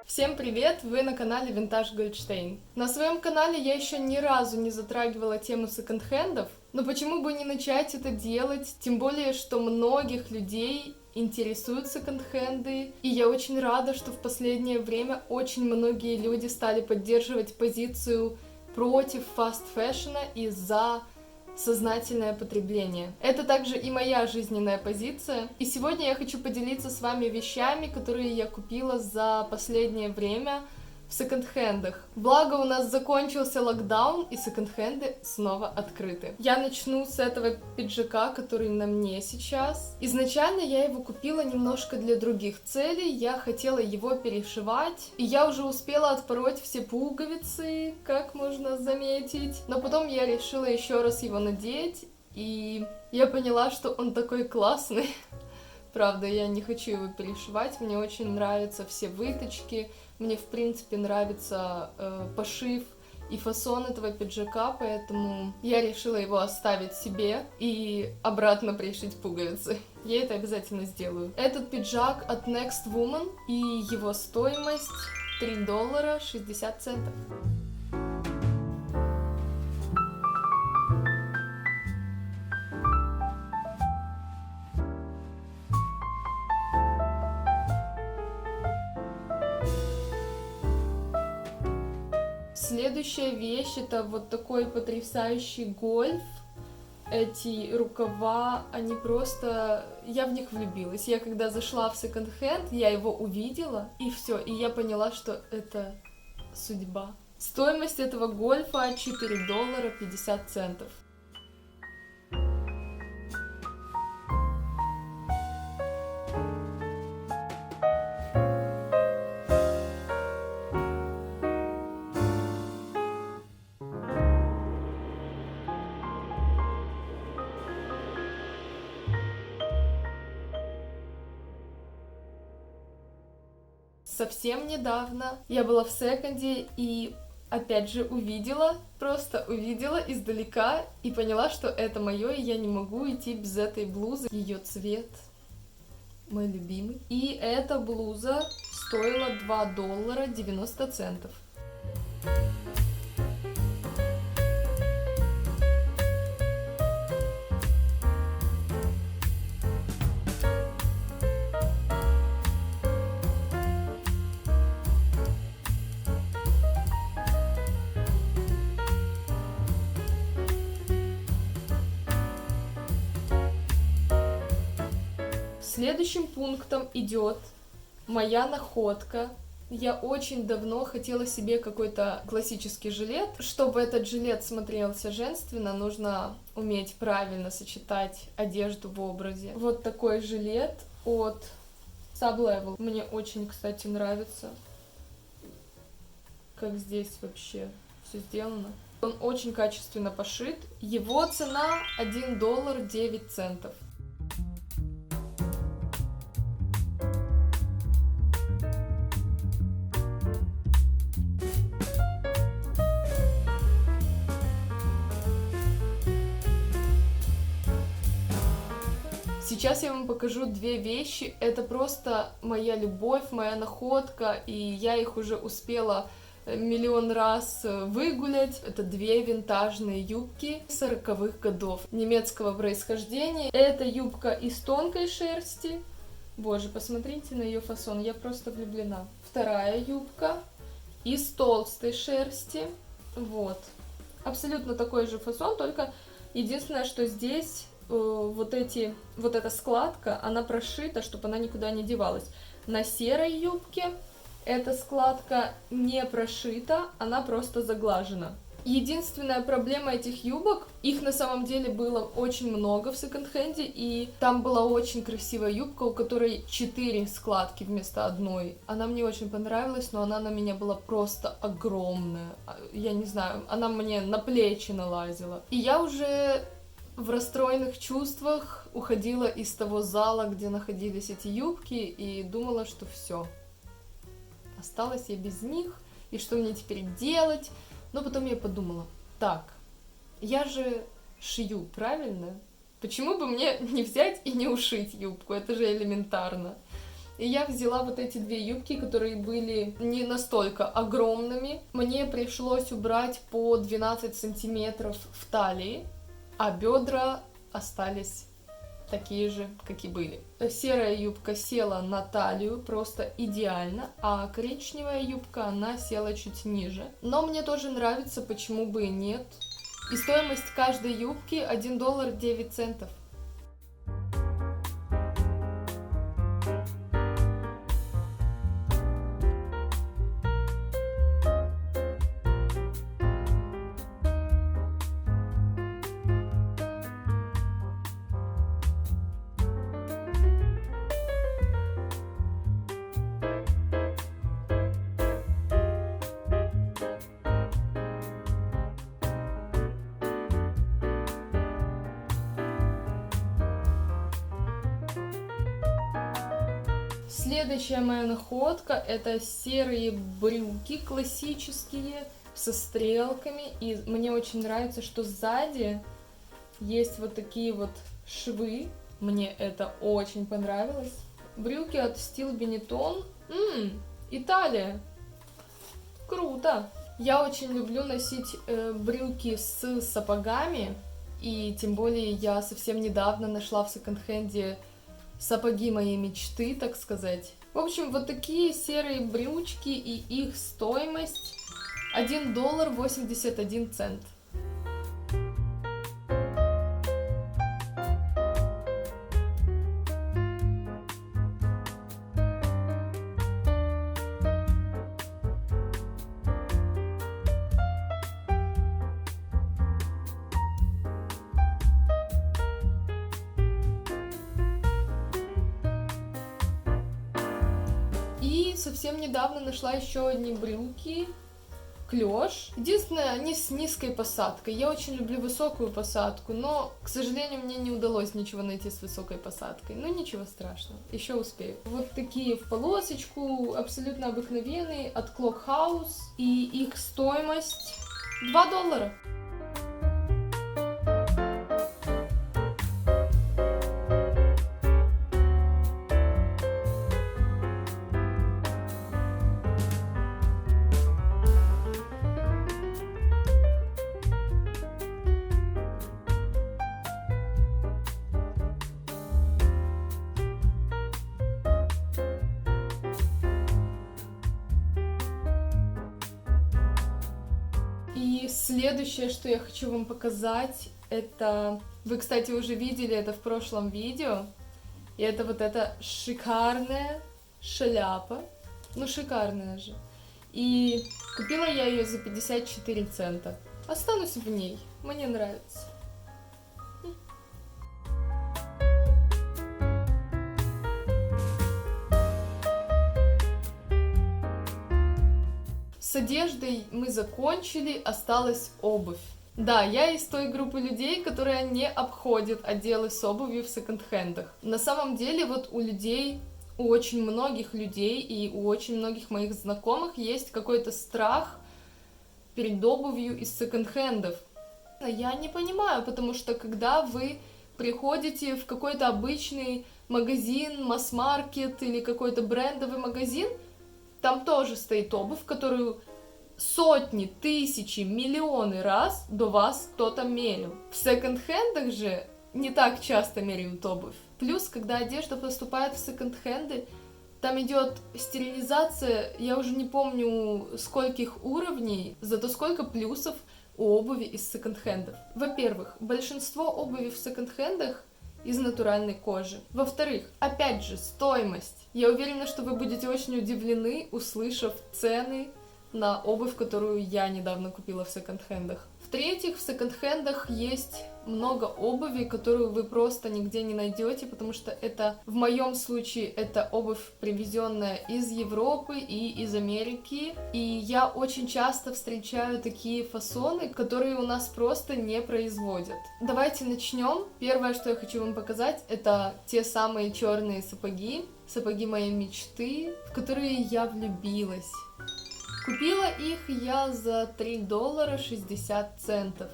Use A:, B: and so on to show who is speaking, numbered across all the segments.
A: Всем привет! Вы на канале Vintage Goldstein. На своем канале я еще ни разу не затрагивала тему секонд-хендов, но почему бы не начать это делать, тем более, что многих людей интересуют секонд-хенды, и я очень рада, что в последнее время очень многие люди стали поддерживать позицию против фаст-фэшна и за сознательное потребление. Это также и моя жизненная позиция. И сегодня я хочу поделиться с вами вещами, которые я купила за последнее время в секонд-хендах. Благо у нас закончился локдаун, и секонд-хенды снова открыты. Я начну с этого пиджака, который на мне сейчас. Изначально я его купила немножко для других целей. Я хотела его перешивать, и я уже успела отпороть все пуговицы, как можно заметить. Но потом я решила еще раз его надеть, и я поняла, что он такой классный. Правда, я не хочу его перешивать, мне очень нравятся все выточки, мне, в принципе, нравится пошив и фасон этого пиджака, поэтому я решила его оставить себе и обратно пришить пуговицы. Я это обязательно сделаю. Этот пиджак от Next Woman, и его стоимость $3.60. Следующая вещь — это вот такой потрясающий гольф. Эти рукава, они просто... Я в них влюбилась. Я когда зашла в секонд-хенд, я его увидела, и все, и я поняла, что это судьба. Стоимость этого гольфа $4.50. Совсем недавно я была в секонде и опять же просто увидела издалека и поняла, что это мое, и я не могу идти без этой блузы. Ее цвет мой любимый. И эта блуза стоила $2.90. Следующим пунктом идет моя находка. Я очень давно хотела себе какой-то классический жилет. Чтобы этот жилет смотрелся женственно, нужно уметь правильно сочетать одежду в образе. Вот такой жилет от Sub-Level. Мне очень, кстати, нравится, как здесь вообще все сделано. Он очень качественно пошит. Его цена $1.09. Сейчас я вам покажу две вещи. Это просто моя любовь, моя находка, и я их уже успела миллион раз выгулять. Это две винтажные юбки 40-х годов немецкого происхождения. Это юбка из тонкой шерсти. Боже, посмотрите на ее фасон, я просто влюблена. Вторая юбка из толстой шерсти. Вот. Абсолютно такой же фасон, только единственное, что здесь вот эта складка, она прошита, чтобы она никуда не девалась. На серой юбке эта складка не прошита, она просто заглажена. Единственная проблема этих юбок, их на самом деле было очень много в секонд-хенде, и там была очень красивая юбка, у которой 4 складки вместо одной. Она мне очень понравилась, но она на меня была просто огромная. Я не знаю, она мне на плечи налазила. И я уже в расстроенных чувствах уходила из того зала, где находились эти юбки, и думала, что все, осталась я без них, и что мне теперь делать. Но потом я подумала, так, Я же шью, правильно? Почему бы мне не взять и не ушить юбку? Это же элементарно. И я взяла вот эти две юбки, которые были не настолько огромными. Мне пришлось убрать по 12 сантиметров в талии, а бедра остались такие же, как и были. Серая юбка села на талию просто идеально, а коричневая юбка, она села чуть ниже. Но мне тоже нравится, почему бы и нет. И стоимость каждой юбки $1.09. Следующая моя находка — это серые брюки классические со стрелками. И мне очень нравится, что сзади есть вот такие вот швы. Мне это очень понравилось. Брюки от Style Benetton. Италия. Круто. Я очень люблю носить брюки с сапогами. И тем более я совсем недавно нашла в секонд-хенде сапоги моей мечты, так сказать. В общем, вот такие серые брючки, и их стоимость $1.81. И совсем недавно нашла еще одни брюки, клеш. Единственное, они с низкой посадкой. Я очень люблю высокую посадку, но, к сожалению, мне не удалось ничего найти с высокой посадкой. Ну, ничего страшного, еще успею. Вот такие в полосочку, абсолютно обыкновенные, от Clock House. И их стоимость $2. И следующее, что я хочу вам показать, это... Вы, кстати, уже видели это в прошлом видео. И это вот эта шикарная шляпа. Ну, шикарная же. И купила я ее за 54 цента. Останусь в ней. Мне нравится. С одеждой мы закончили, осталась обувь. Да, я из той группы людей, которая не обходит отделы с обувью в секонд-хендах. На самом деле, вот у очень многих людей и у очень многих моих знакомых есть какой-то страх перед обувью из секонд-хендов. Я не понимаю, потому что когда вы приходите в какой-то обычный магазин, масс-маркет или какой-то брендовый магазин, там тоже стоит обувь, которую сотни, тысячи, миллионы раз до вас кто-то мерил. В секонд-хендах же не так часто меряют обувь. Плюс, когда одежда поступает в секонд-хенды, там идет стерилизация, я уже не помню скольких уровней, зато сколько плюсов у обуви из секонд-хендов. Во-первых, большинство обуви в секонд-хендах из натуральной кожи. Во-вторых, опять же, стоимость. Я уверена, что вы будете очень удивлены, услышав цены на обувь, которую я недавно купила в секонд-хендах. В-третьих, в секонд-хендах есть много обуви, которую вы просто нигде не найдете, потому что это, в моем случае, это обувь, привезенная из Европы и из Америки. И я очень часто встречаю такие фасоны, которые у нас просто не производят. Давайте начнем. Первое, что я хочу вам показать, это те самые черные сапоги, сапоги моей мечты, в которые я влюбилась. Купила их я за $3.60.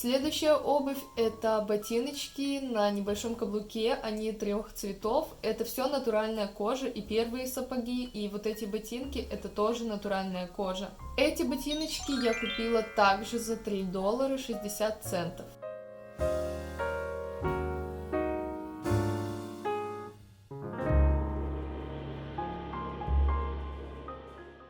A: Следующая обувь — это ботиночки на небольшом каблуке, они 3 цветов. Это все натуральная кожа, и первые сапоги, и вот эти ботинки — это тоже натуральная кожа. Эти ботиночки я купила также за $3.60.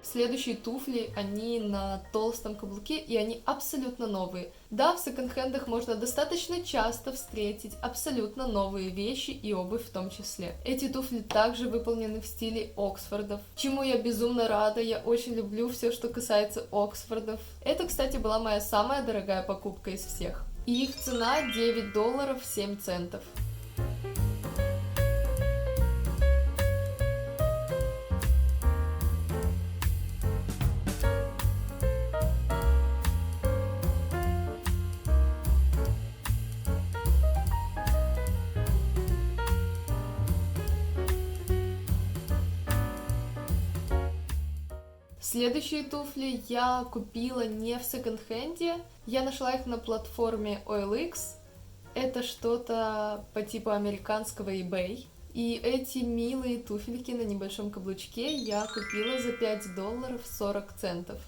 A: Следующие туфли, они на толстом каблуке, и они абсолютно новые. Да, в секонд-хендах можно достаточно часто встретить абсолютно новые вещи и обувь в том числе. Эти туфли также выполнены в стиле Оксфордов, чему я безумно рада, я очень люблю все, что касается Оксфордов. Это, кстати, была моя самая дорогая покупка из всех. И их цена $9.07. Следующие туфли я купила не в секонд-хенде, я нашла их на платформе OLX. Это что-то по типу американского eBay. И эти милые туфельки на небольшом каблучке я купила за $5.40.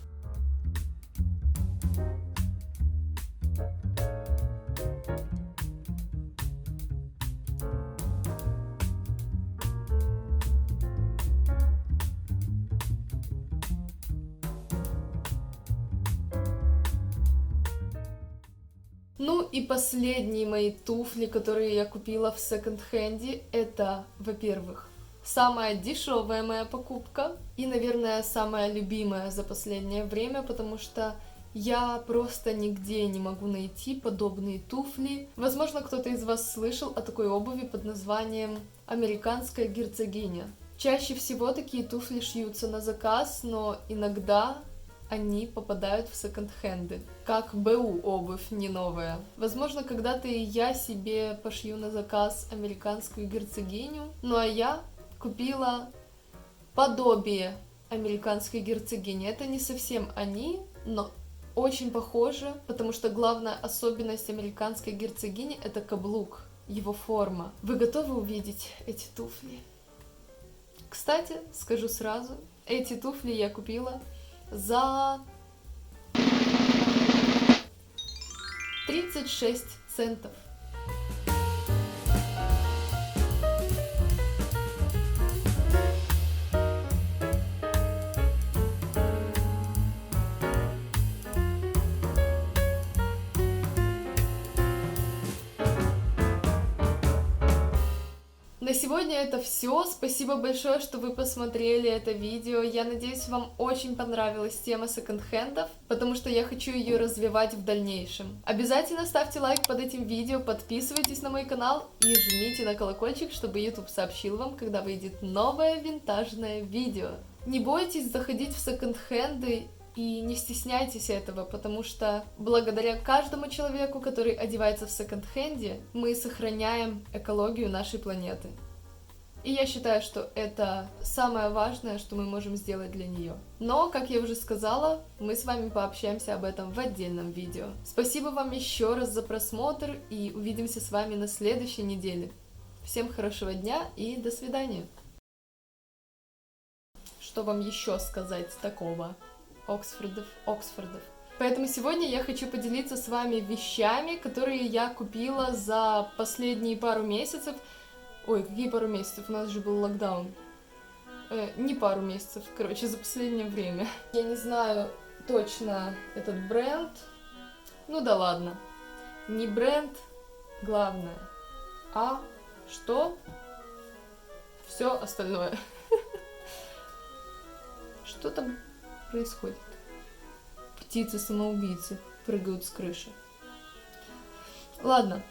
A: Ну и последние мои туфли, которые я купила в секонд-хенде, это, во-первых, самая дешевая моя покупка и, наверное, самая любимая за последнее время, потому что я просто нигде не могу найти подобные туфли. Возможно, кто-то из вас слышал о такой обуви под названием «Американская герцогиня». Чаще всего такие туфли шьются на заказ, но иногда они попадают в секонд-хенды, как БУ обувь, не новая. Возможно, когда-то и я себе пошью на заказ американскую герцогиню, ну а я купила подобие американской герцогини. Это не совсем они, но очень похоже, потому что главная особенность американской герцогини — это каблук, его форма. Вы готовы увидеть эти туфли? Кстати, скажу сразу, эти туфли я купила за 36 центов. На сегодня это все. Спасибо большое, что вы посмотрели это видео. Я надеюсь, вам очень понравилась тема секонд-хендов, потому что я хочу ее развивать в дальнейшем. Обязательно ставьте лайк под этим видео, подписывайтесь на мой канал и жмите на колокольчик, чтобы YouTube сообщил вам, когда выйдет новое винтажное видео. Не бойтесь заходить в секонд-хенды и не стесняйтесь этого, потому что благодаря каждому человеку, который одевается в секонд-хенде, мы сохраняем экологию нашей планеты. И я считаю, что это самое важное, что мы можем сделать для нее. Но, как я уже сказала, мы с вами пообщаемся об этом в отдельном видео. Спасибо вам еще раз за просмотр, и увидимся с вами на следующей неделе. Всем хорошего дня и до свидания. Что вам еще сказать такого? Оксфордов. Поэтому сегодня я хочу поделиться с вами вещами, которые я купила за последние пару месяцев. Ой, какие пару месяцев? У нас же был локдаун. Не пару месяцев, короче, за последнее время. Я не знаю точно этот бренд. Ну да ладно. Не бренд, главное, а что? Все остальное. Что там происходит? Птицы-самоубийцы прыгают с крыши. Ладно.